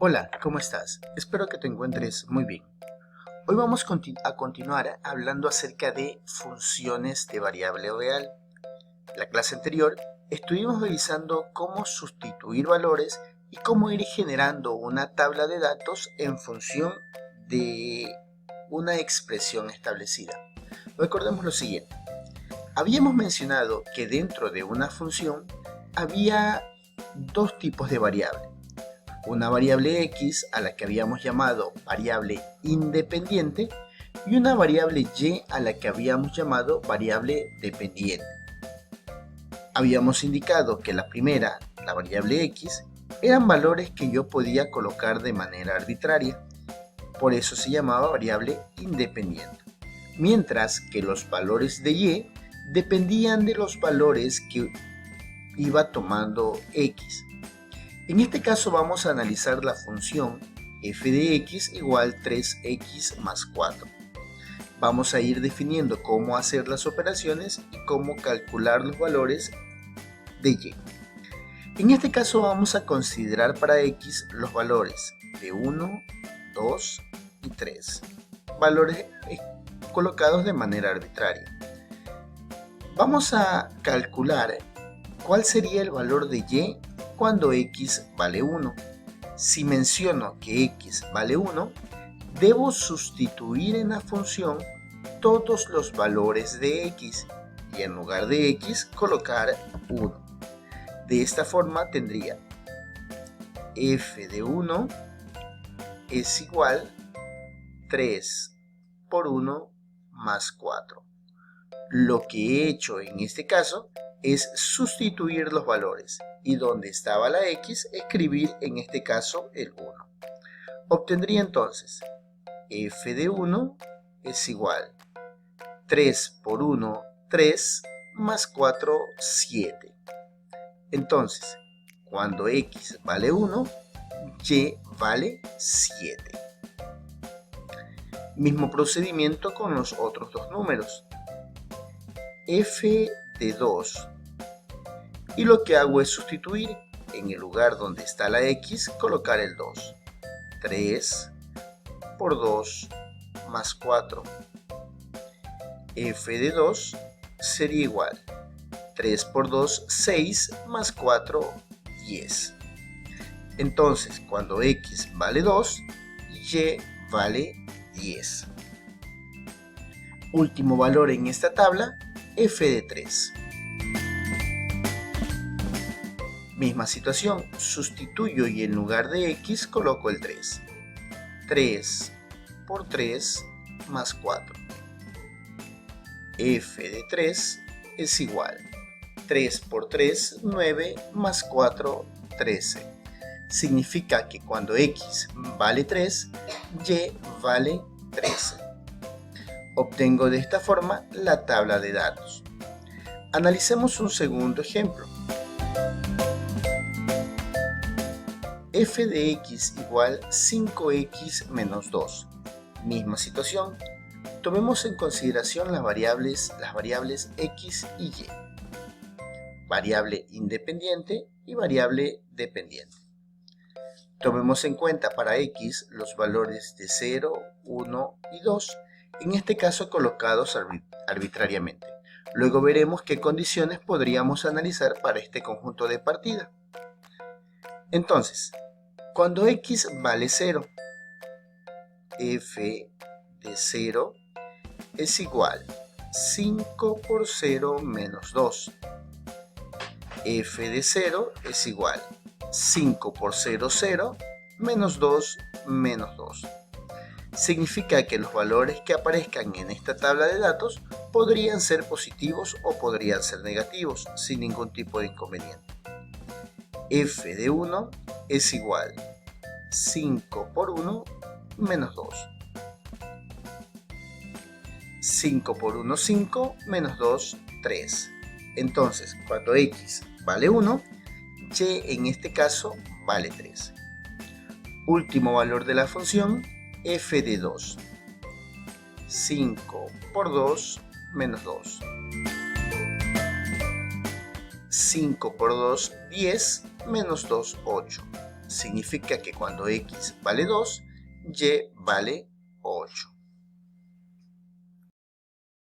Hola, ¿cómo estás? Espero que te encuentres muy bien. Hoy vamos a continuar hablando acerca de funciones de variable real. En la clase anterior estuvimos revisando cómo sustituir valores y cómo ir generando una tabla de datos en función de una expresión establecida. Recordemos lo siguiente. Habíamos mencionado que dentro de una función había dos tipos de variables. Una variable x a la que habíamos llamado variable independiente y una variable y a la que habíamos llamado variable dependiente. Habíamos indicado que la primera, la variable x, eran valores que yo podía colocar de manera arbitraria, por eso se llamaba variable independiente, mientras que los valores de y dependían de los valores que iba tomando x. En este caso vamos a analizar la función f de x igual 3x más 4. Vamos a ir definiendo cómo hacer las operaciones y cómo calcular los valores de y. En este caso vamos a considerar para x los valores de 1, 2 y 3, valores colocados de manera arbitraria. Vamos a calcular cuál sería el valor de y cuando x vale 1. Si menciono que x vale 1, debo sustituir en la función todos los valores de x y en lugar de x colocar 1. De esta forma tendría f de 1 es igual 3 por 1 más 4. Lo que he hecho en este caso es sustituir los valores y donde estaba la x, escribir en este caso el 1. Obtendría entonces f de 1 es igual 3 por 1, 3 más 4, 7. Entonces, cuando x vale 1, y vale 7. Mismo procedimiento con los otros dos números. F de 2. Y lo que hago es sustituir en el lugar donde está la x, colocar el 2. 3 por 2 más 4. F de 2 sería igual 3 por 2, 6 más 4, 10. Entonces, cuando x vale 2, y vale 10. Último valor en esta tabla, f de 3. Misma situación, sustituyo y en lugar de x coloco el 3. 3 por 3 más 4. F de 3 es igual 3 por 3, 9 más 4, 13. Significa que cuando x vale 3, y vale 13. Obtengo de esta forma la tabla de datos. Analicemos un segundo ejemplo. F de x igual 5x menos 2. Misma situación. Tomemos en consideración las variables x y y. Variable independiente y variable dependiente. Tomemos en cuenta para x los valores de 0, 1 y 2, en este caso colocados arbitrariamente. Luego veremos qué condiciones podríamos analizar para este conjunto de partida. Entonces, cuando x vale 0, f de 0 es igual 5 por 0 menos 2. F de 0 es igual 5 por 0, 0, menos 2, menos 2. Significa que los valores que aparezcan en esta tabla de datos podrían ser positivos o podrían ser negativos, sin ningún tipo de inconveniente. F de 1 es igual 5 por 1 menos 2. 5 por 1, 5, menos 2, 3. Entonces, cuando x vale 1, y en este caso vale 3. Último valor de la función, f de 2. 5 por 2, menos 2. 5 por 2, 10, menos 2, 8. significa que cuando x vale 2, y vale 8.